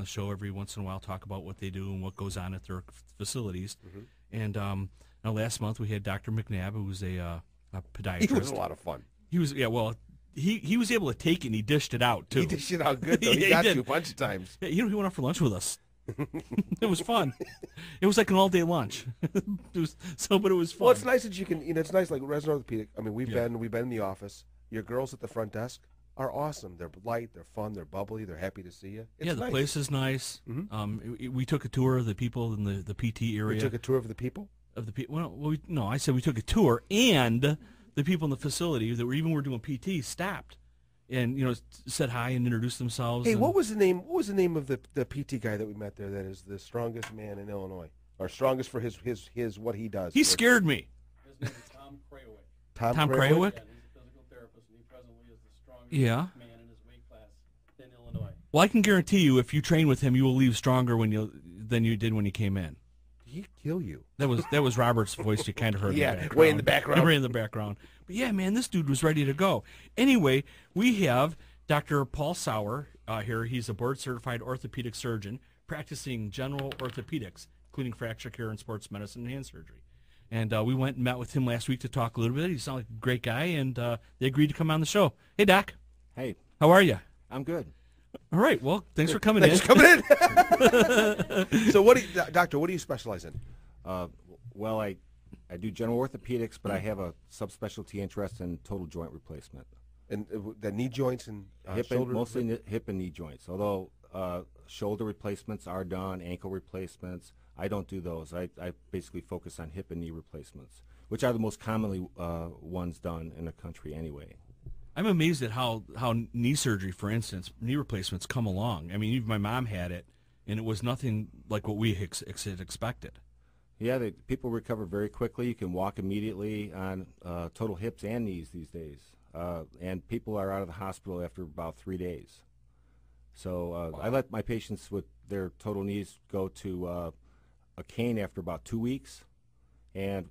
on the show every once in a while, talk about what they do and what goes on at their facilities. And now last month we had Dr. McNabb, who was a podiatrist. He was a lot of fun. He was, yeah, well, he was able to take it and he dished it out, too. He dished it out good, though. Yeah, He he got did. to a bunch of times. Yeah, he went out for lunch with us. It was fun. It was like an all-day lunch. But it was fun. Well, it's nice that you can, it's nice, like Resident Orthopedic. I mean, we've been in the office. Your girls at the front desk are awesome. They're light, they're fun, they're bubbly, they're happy to see you. It's the nice. place is nice. We took a tour of the people in the PT area. We took a tour of the people? Of the people. No, I said we took a tour, and the people in the facility that were doing PT stopped, and said hi and introduced themselves. Hey, what was the name? What was the name of the PT guy that we met there? That is the strongest man in Illinois, or strongest for his what he does. He scared me. His name is Tom Krawick. Tom Krawick? Yeah, he's a physical therapist, and he presently is the strongest man in his weight class in Illinois. Well, I can guarantee you, if you train with him, you will leave stronger than you did when you came in. He'd kill you. That was Robert's voice. You kind of heard. Yeah, in the background. way in the background. Way in the background. But yeah, man, this dude was ready to go. Anyway, we have Dr. Paul Sauer here. He's a board-certified orthopedic surgeon practicing general orthopedics, including fracture care and sports medicine and hand surgery. And we went and met with him last week to talk a little bit. He sounded like a great guy, and they agreed to come on the show. Hey, Doc. Hey, How are you? I'm good. All right. Well, thanks for coming Thanks in. for coming in. So, Doctor, what do you specialize in? Well, I do general orthopedics, but I have a subspecialty interest in total joint replacement. And the knee joints and shoulder? Mostly hip and knee joints, although shoulder replacements are done, ankle replacements. I don't do those. I basically focus on hip and knee replacements, which are the most commonly ones done in the country anyway. I'm amazed at how knee surgery, for instance, knee replacements come along. I mean, even my mom had it, and it was nothing like what we had expected. Yeah, people recover very quickly. You can walk immediately on total hips and knees these days. And people are out of the hospital after about 3 days. So I let my patients with their total knees go to a cane after about 2 weeks, and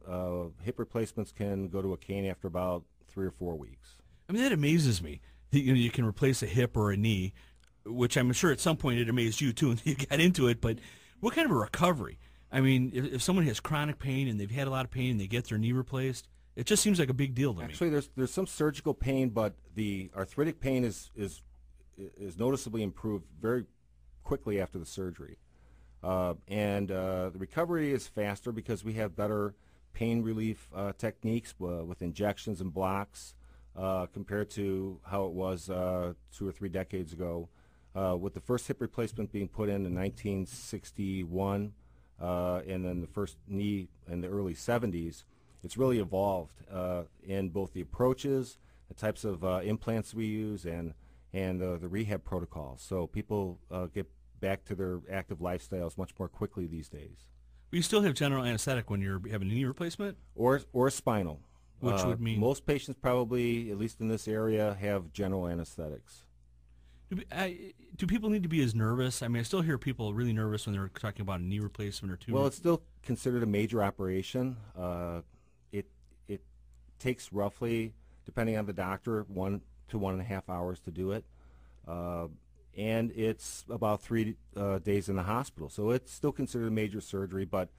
hip replacements can go to a cane after about 3 or 4 weeks. I mean, that amazes me. You can replace a hip or a knee, which I'm sure at some point it amazed you too, and you got into it. But what kind of a recovery? I mean, if someone has chronic pain and they've had a lot of pain and they get their knee replaced, it just seems like a big deal to me. Actually, there's some surgical pain, but the arthritic pain is noticeably improved very quickly after the surgery. And the recovery is faster because we have better pain relief techniques with injections and blocks compared to how it was 2 or 3 decades ago. With the first hip replacement being put in 1961, and then the first knee in the early 70s, it's really evolved in both the approaches, the types of implants we use, and the rehab protocols. So people get back to their active lifestyles much more quickly these days. But you still have general anesthetic when you're having a knee replacement? Or spinal. Which would mean? Most patients probably, at least in this area, have general anesthetics. Do people need to be as nervous? I mean, I still hear people really nervous when they're talking about a knee replacement or two. Well, it's still considered a major operation. It takes roughly, depending on the doctor, 1 to 1.5 hours to do it. And it's about 3 days in the hospital. So it's still considered a major surgery, but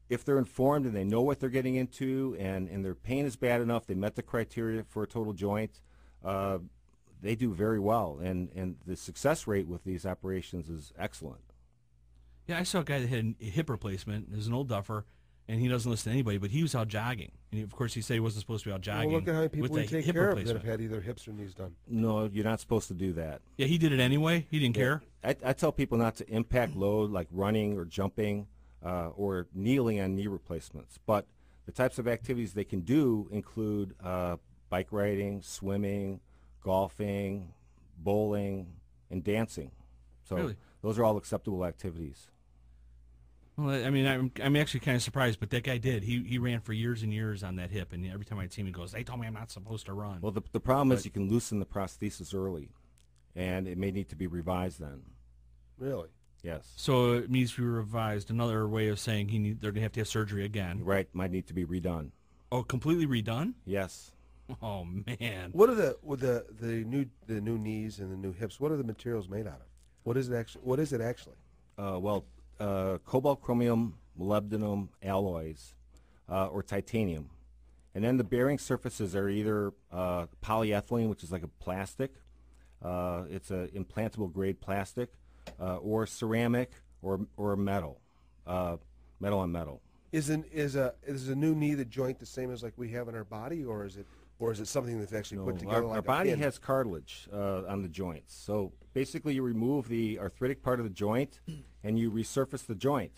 if they're informed and they know what they're getting into and their pain is bad enough, they met the criteria for a total joint, they do very well. And the success rate with these operations is excellent. Yeah, I saw a guy that had a hip replacement. He's an old duffer, and he doesn't listen to anybody, but he was out jogging. And of course, he said he wasn't supposed to be out jogging. Well, look at how many people with we the take hip care of that replacement. have had either hips or knees done. No, you're not supposed to do that. Yeah, he did it anyway. He didn't care. I tell people not to impact load like running or jumping or kneeling on knee replacements. But the types of activities they can do include bike riding, swimming, golfing, bowling, and dancing. So Really? those are all acceptable activities. Well, I mean, I'm actually kind of surprised, but that guy did. He ran for years and years on that hip, and every time I'd see him, he goes, "They told me I'm not supposed to run." Well, the problem is you can loosen the prosthesis early, and it may need to be revised then. Really? Yes. So it needs to be revised. Another way of saying they're going to have surgery again. Right, might need to be redone. Oh, completely redone? Yes. Oh man. What are the new knees and the new hips? What are the materials made out of? What is it actually? What is it actually? Cobalt, chromium, molybdenum alloys, or titanium. And then the bearing surfaces are either polyethylene, which is like a plastic. It's an implantable grade plastic, or ceramic, or metal, metal on metal. Is a new knee the joint the same as like we have in our body, or is it something that's actually No, put together like our a body pin? has cartilage on the joints. So basically, you remove the arthritic part of the joint, and you resurface the joint.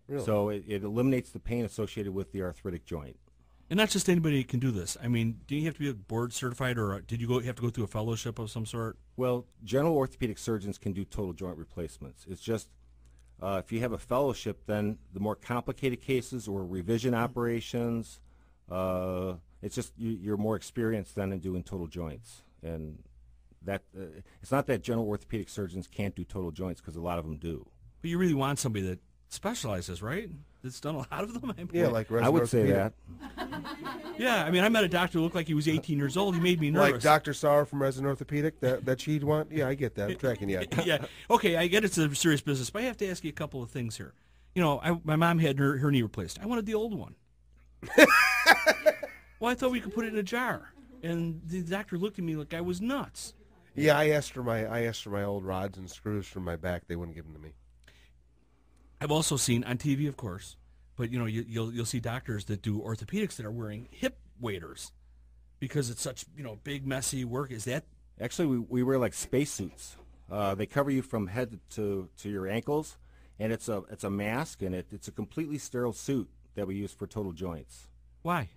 Really? So it eliminates the pain associated with the arthritic joint. And not just anybody can do this. I mean, do you have to be board certified, or did you have to go through a fellowship of some sort? Well, general orthopedic surgeons can do total joint replacements. It's just if you have a fellowship, then the more complicated cases or revision operations, it's just you're more experienced then in doing total joints. And that it's not that general orthopedic surgeons can't do total joints, because a lot of them do. But you really want somebody that specializes, right? That's done a lot of them. Yeah, like I would say orthopedic. that. Yeah, I mean, I met a doctor who looked like he was 18 years old. He made me nervous. Like Dr. Sauer from Resident Orthopedic, that she'd want? Yeah, I get that. I'm tracking you. Yeah. Okay, I get it's a serious business, but I have to ask you a couple of things here. You know, my mom had her knee replaced. I wanted the old one. Well, I thought we could put it in a jar. And the doctor looked at me like I was nuts. Yeah, I asked for my old rods and screws from my back. They wouldn't give them to me. I've also seen on TV, of course, but you know, you'll see doctors that do orthopedics that are wearing hip waders because it's such, you know, big messy work. Is that Actually, we wear like spacesuits. They cover you from head to your ankles, and it's a mask, and it's a completely sterile suit that we use for total joints. why?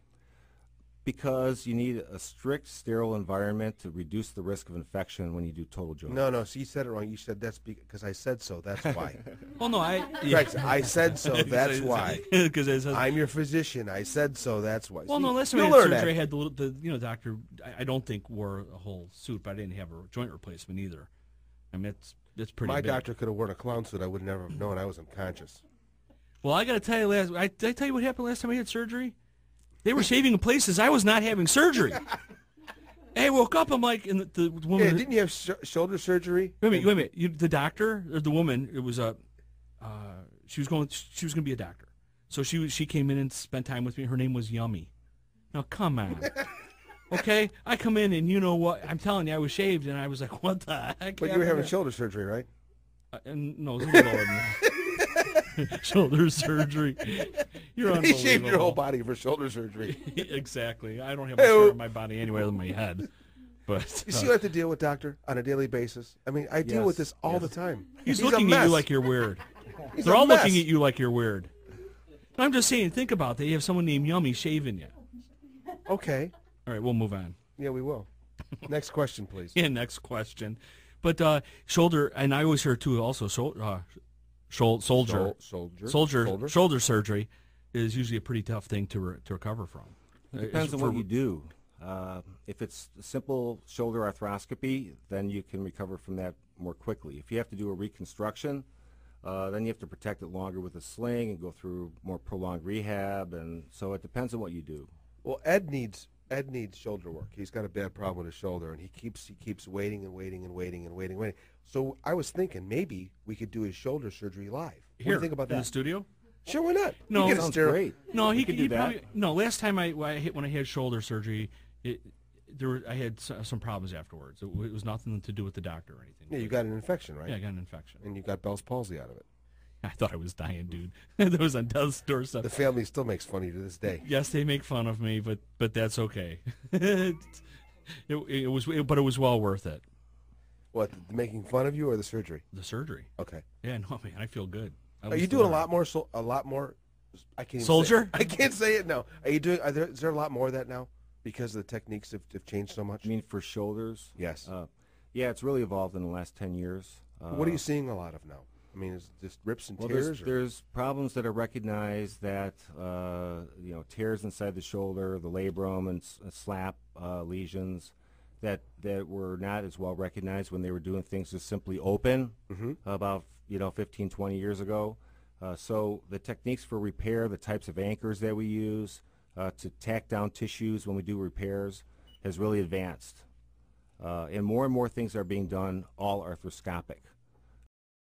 Because you need a strict sterile environment to reduce the risk of infection when you do total joints. No, so you said it wrong. You said that's because I said so. That's why. Well, no, Right, I said so. That's why. Because I'm your physician. I said so. That's why. well, See, no, last time I you'll had learn surgery, I that. had the doctor. I don't think wore a whole suit, but I didn't have a joint replacement either. I mean, that's pretty. My big. doctor could have worn a clown suit. I would never have known I was unconscious. Well, I got to tell you, did I tell you what happened last time I had surgery? They were shaving in places I was not having surgery. I woke up, I'm like, and the woman. Yeah, didn't you have shoulder surgery? Wait a minute. The doctor or the woman? It was she was going to be a doctor, so she came in and spent time with me. Her name was Yummy. Now come on, okay? I come in and you know what? I'm telling you, I was shaved and I was like, what the heck? But you were having shoulder surgery, right? And no, it was a little lower than that. Shoulder surgery. You're He unbelievable. shaved your whole body for shoulder surgery. Exactly. I don't have much hair on my body anyway other than my head. But You see what I have to deal with, doctor, on a daily basis? I mean, I deal Yes, with this all yes. the time. he's a looking at mess. you like you're weird. He's They're a all mess. looking at you like you're weird. I'm just saying, think about that. You have someone named Yummy shaving you. Okay. All right, we'll move on. Yeah, we will. Next question, please. Yeah, next question. But shoulder, and I always hear too also, shoulder surgery is usually a pretty tough thing to recover from. It depends on what you do. If it's a simple shoulder arthroscopy, then you can recover from that more quickly. If you have to do a reconstruction, then you have to protect it longer with a sling and go through more prolonged rehab, and so it depends on what you do. Well, Ed needs shoulder work. He's got a bad problem with his shoulder, and he keeps waiting and waiting and waiting and waiting and waiting. So I was thinking maybe we could do his shoulder surgery live. What do Here, you think about in that? the studio? Sure, why not? No, You get a Sounds sterile- great. No, he We could do he that. probably, no. Last time I had shoulder surgery, I had some problems afterwards. It was nothing to do with the doctor or anything. Yeah, you got an infection, right? Yeah, I got an infection. And you got Bell's palsy out of it. I thought I was dying, dude. That was on death's doorstep. The family still makes fun of you to this day. Yes, they make fun of me, but that's okay. It was well worth it. What, making fun of you or the surgery? The surgery. Okay. Yeah, no, man, I feel good. Are you doing a lot more? I can't even Soldier? Say, I can't say it. No. Are you doing? Is there a lot more of that now because the techniques have changed so much? I mean, for shoulders? Yes. Yeah, it's really evolved in the last 10 years. What are you seeing a lot of now? I mean, is it just rips and Well, tears? there's problems that are recognized that, tears inside the shoulder, the labrum and slap lesions that were not as well recognized when they were doing things just simply open about, 15, 20 years ago. So the techniques for repair, the types of anchors that we use to tack down tissues when we do repairs has really advanced. And more things are being done all arthroscopic.